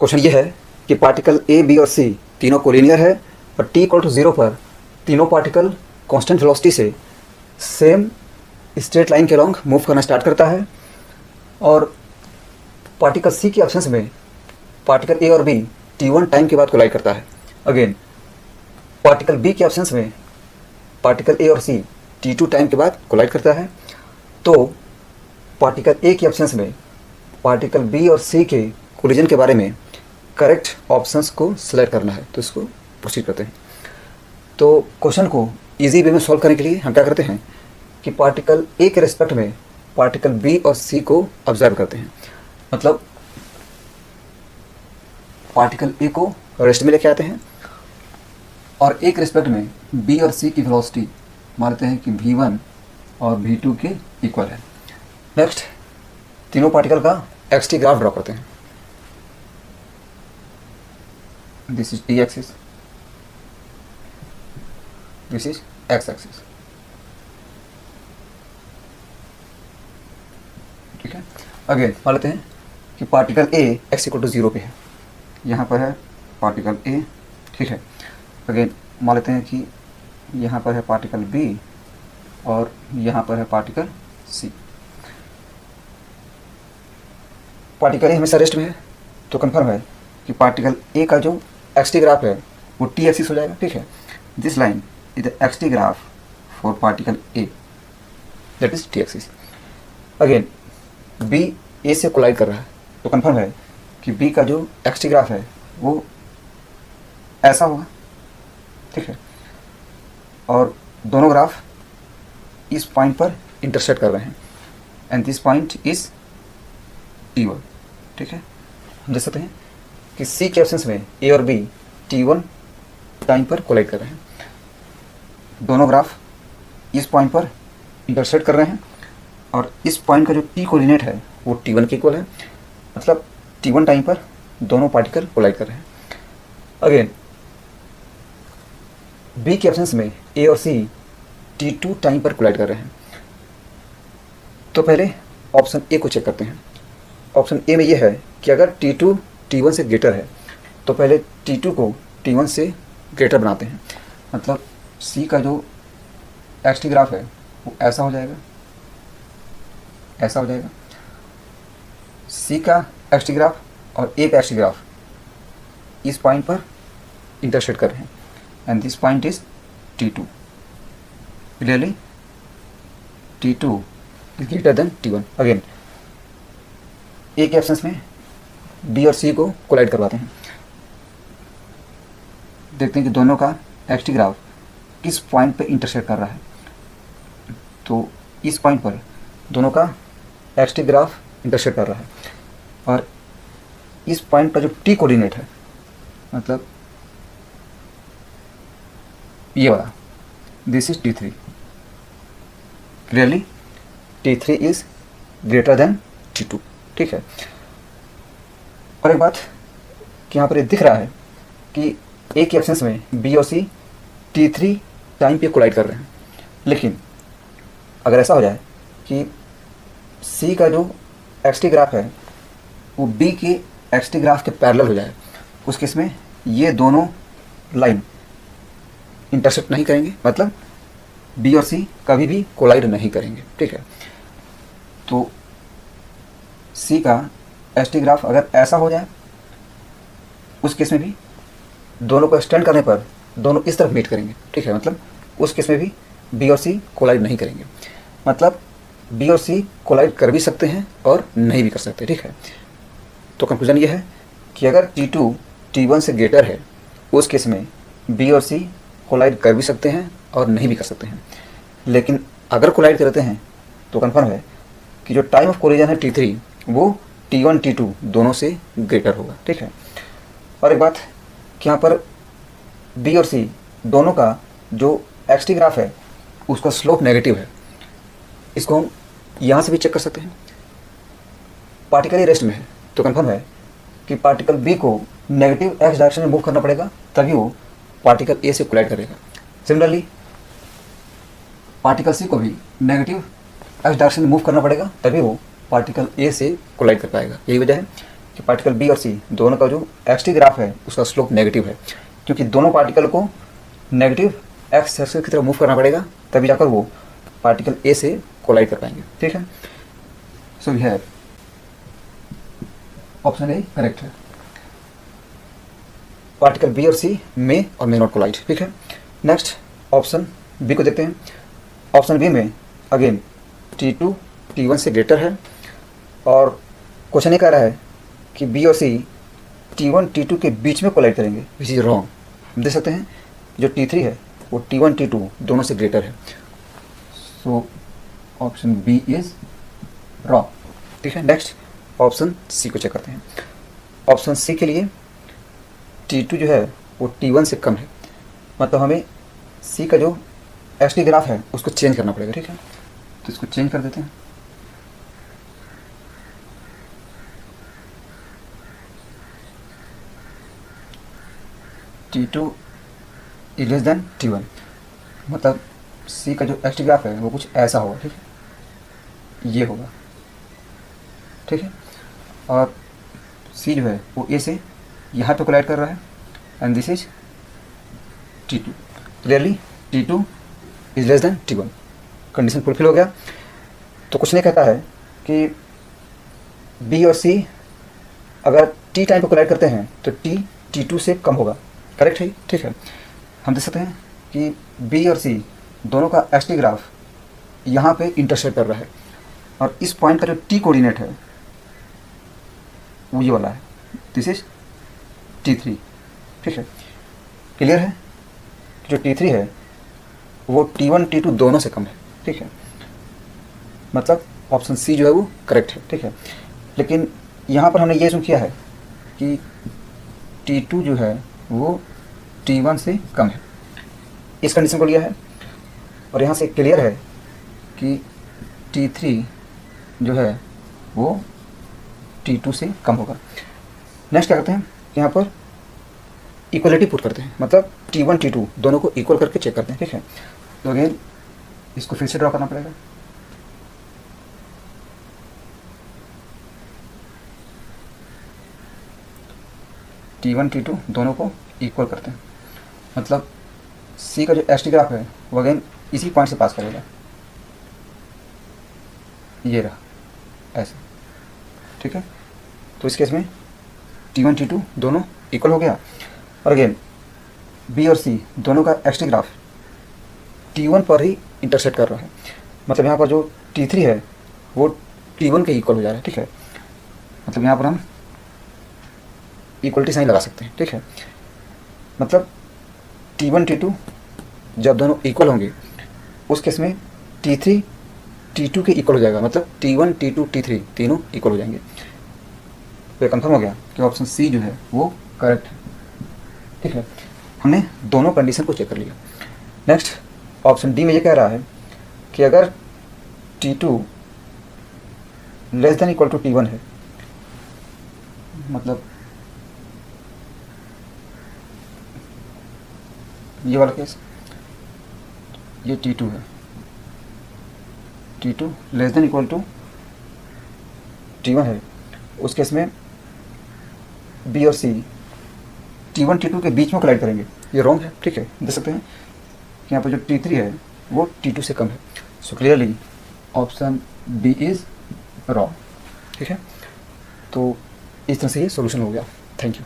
Question ये है कि पार्टिकल ए, बी और सी तीनों कोलिनियर है और t इक्वल टू 0 पर तीनों पार्टिकल कांस्टेंट वेलोसिटी से सेम स्ट्रेट लाइन के अलॉन्ग मूव करना स्टार्ट करता है और पार्टिकल सी के एब्सेंस में पार्टिकल ए और बी t1 टाइम के बाद कोलाइड करता है। अगेन पार्टिकल बी के एब्सेंस में पार्टिकल ए और सी t2 टाइम के बाद कोलाइड करता है। तो पार्टिकल ए के एब्सेंस में पार्टिकल बी और सी के कोलिजन के बारे में करेक्ट ऑप्शंस को सिलेक्ट करना है। तो इसको प्रोसीड करते हैं। तो क्वेश्चन को इजी वे में सॉल्व करने के लिए हम क्या करते हैं कि पार्टिकल ए के रिस्पेक्ट में पार्टिकल बी और सी को ऑब्जर्व करते हैं। मतलब पार्टिकल ए को रेस्ट में लेके आते हैं और एक रिस्पेक्ट में बी और सी की वेलोसिटी मानते हैं कि v1 और v2 के इक्वल है। नेक्स्ट तीनों पार्टिकल का xt ग्राफ ड्रॉ करते हैं। This is t axis, this is x axis. ठीक है। अगेन मान लेते हैं कि particle A x equal to 0 पे है, यहाँ पर है पार्टिकल ए। ठीक है। अगेन मान लेते हैं कि यहाँ पर है पार्टिकल बी और यहाँ पर है पार्टिकल सी। पार्टिकल ए हमेशा रेस्ट में है तो कंफर्म है कि पार्टिकल ए का जो xt ग्राफ है वो t एक्सिस हो जाएगा। ठीक है। This line is the xt graph for particle A, that is t axis. Again B A से कोलाइड कर रहा है तो कंफर्म है कि बी का जो xt ग्राफ है वो ऐसा होगा। ठीक है। और दोनों ग्राफ इस पॉइंट पर इंटरसेक्ट कर रहे हैं and this point is t1। ठीक है। हम देख सकते हैं कि सी के एब्सेंस में ए और बी t1 टाइम पर कोलाइड कर रहे हैं। दोनों ग्राफ इस पॉइंट पर इंटरसेक्ट कर रहे हैं और इस पॉइंट का जो t कोऑर्डिनेट है वो t1 के इक्वल है। मतलब t1 टाइम पर दोनों पार्टिकल कोलाइड कर रहे हैं। अगेन बी के एब्सेंस में ए और सी t2 टाइम पर कोलाइड कर रहे हैं। तो पहले ऑप्शन ए को चेक करते हैं। ऑप्शन ए में यह है कि अगर t2 t1 से ग्रेटर है तो पहले t2 को t1 से ग्रेटर बनाते हैं। मतलब c का जो xt ग्राफ है वो ऐसा हो जाएगा, ऐसा हो जाएगा। c का xt ग्राफ और a का xt ग्राफ इस पॉइंट पर इंटरसेक्ट कर रहे हैं and this point is t2। Clearly t2 is greater than t1। Again A के एब्सेंस में बी और सी को कोलाइड करवाते हैं। देखते हैं कि दोनों का xt ग्राफ किस पॉइंट पे इंटरसेक्ट कर रहा है। तो इस पॉइंट पर दोनों का xt ग्राफ इंटरसेक्ट कर रहा है और इस पॉइंट का जो t कोऑर्डिनेट है मतलब ये वाला, this is t3। Clearly t3 is greater then t2। ठीक है। और एक बात कि यहाँ पर ये दिख रहा है कि ए के एब्सेंस में बी और सी t3 टाइम पे कोलाइड कर रहे हैं। लेकिन अगर ऐसा हो जाए कि सी का जो xt ग्राफ है वो बी के xt ग्राफ के पैरेलल हो जाए, उस केस में ये दोनों लाइन इंटरसेक्ट नहीं करेंगे। मतलब बी और सी कभी भी कोलाइड नहीं करेंगे। ठीक है। तो सी का xt ग्राफ अगर ऐसा हो जाए उस केस में भी दोनों को एक्सटेंड करने पर दोनों इस तरफ मीट करेंगे। ठीक है। मतलब उस केस में भी बी और सी कोलाइड नहीं करेंगे। मतलब बी और सी कोलाइड कर भी सकते हैं और नहीं भी कर सकते। ठीक है। तो कंक्लूजन ये है कि अगर t2 t1 से ग्रेटर है उस केस में बी और सी कोलाइड कर भी सकते हैं और नहीं भी कर सकते हैं। लेकिन अगर कोलाइड करते हैं तो कंफर्म है कि जो टाइम ऑफ कोलिजन है t3 वो t1 t2 दोनों से ग्रेटर होगा। ठीक है। और एक बात कि यहाँ पर बी और सी दोनों का जो xt ग्राफ है उसका स्लोप नेगेटिव है। इसको हम यहाँ से भी चेक कर सकते हैं। पार्टिकल ही रेस्ट में है तो कंफर्म है कि पार्टिकल बी को नेगेटिव x डायरेक्शन में मूव करना पड़ेगा तभी वो पार्टिकल ए से कोलाइड करेगा। सिमिलरली पार्टिकल सी को भी नेगेटिव x डायरेक्शन में मूव करना पड़ेगा तभी वो पार्टिकल ए से कोलाइड कर पाएगा। यही वजह है कि पार्टिकल बी और सी दोनों का जो एक्स-टी ग्राफ है उसका स्लोप नेगेटिव है, क्योंकि दोनों पार्टिकल को नेगेटिव एक्स एक्सिस की तरफ मूव करना पड़ेगा, तभी जाकर वो पार्टिकल ए से कोलाइड कर पाएंगे। ठीक है, so we have option A correct है। पार्टिकल बी और सी मे और मे नॉट कोलाइड। ठीक है, नेक्स्ट ऑप्शन बी को देखते हैं। ऑप्शन बी में अगेन T2 T1 से ग्रेटर है और क्वेश्चन ये कह रहा है कि बी और सी T1 T2 के बीच में कोलाइड करेंगे, विच इज रॉन्ग। हम देख सकते हैं जो T3 है वो T1 T2 दोनों से ग्रेटर है, so option B is wrong. ठीक है, नेक्स्ट ऑप्शन सी को चेक करते हैं। ऑप्शन सी के लिए T2 जो है वो T1 से कम है, मतलब हमें सी का जो एस-टी ग्राफ है उसको चेंज करना पड़ेगा। ठीक है, तो इसको चेंज कर देते हैं। T2 is less than T1, मतलब सी का जो एस-टी ग्राफ है वो कुछ ऐसा होगा। ठीक है, ये होगा। ठीक है, और सी जो है वो ए से यहाँ पे कोलाइड कर रहा है and this is T2। Clearly T2 is less than T1, condition fulfil हो गया। तो कुछ नहीं कहता है कि बी और सी अगर टी टाइम पर कोलाइड करते हैं तो टी T2 से कम होगा। करेक्ट है। ठीक है, हम देख सकते हैं कि बी और सी दोनों का एस-टी ग्राफ यहाँ पे इंटरसेक्ट कर रहा है और इस पॉइंट का जो टी कोऑर्डिनेट है वो ये वाला है, दिस इज T3। ठीक है, क्लियर है, जो T3 है वो T1 T2 दोनों से कम है। ठीक है, मतलब ऑप्शन सी जो है वो करेक्ट है। ठीक है, लेकिन यहाँ पर हमने ये सुन किया है कि T2 जो है वो T1 से कम है, इस कंडीशन को लिया है। और यहाँ से क्लियर है कि T3 जो है वो T2 से कम होगा। नेक्स्ट क्या करते हैं, यहाँ पर इक्वलिटी पुट करते हैं, मतलब T1 T2 दोनों को इक्वल करके चेक करते हैं। ठीक है, तो अगेन इसको फिर से ड्रॉ करना पड़ेगा। T1 T2 दोनों को इक्वल करते हैं, मतलब सी का जो एस-टी ग्राफ है वो अगेन इसी पॉइंट से पास करेगा, ये रहा ऐसे। ठीक है, तो इस केस में T1 T2 दोनों इक्वल हो गया। और अगेन बी और सी दोनों का एस-टी ग्राफ T1 पर ही इंटरसेक्ट कर रहा है, मतलब यहाँ पर जो T3 है वो T1 के इक्वल हो जा रहा है। ठीक है, मतलब यहाँ पर हम इक्वलिटी साइन लगा सकते हैं। ठीक है, मतलब T1 T2 जब दोनों इक्वल होंगे उस केस में T3 T2 के इक्वल हो जाएगा, मतलब T1 T2 T3 तीनों इक्वल हो जाएंगे। तो ये कंफर्म हो गया कि ऑप्शन सी जो है वो करेक्ट है। ठीक है, हमने दोनों कंडीशन को चेक कर लिया। नेक्स्ट ऑप्शन डी में ये कह रहा है कि अगर T2 less than equal to T1 है, मतलब ये वाला केस, ये T2 है, T2 less than equal to T1 है, उस केस में बी और सी T1 T2 के बीच में कोलाइड करेंगे, ये रॉन्ग है। ठीक है, देख सकते हैं कि यहाँ पर जो T3 है वो T2 से कम है, so clearly option B is wrong. ठीक है, तो इस तरह से ये सोल्यूशन हो गया। Thank you.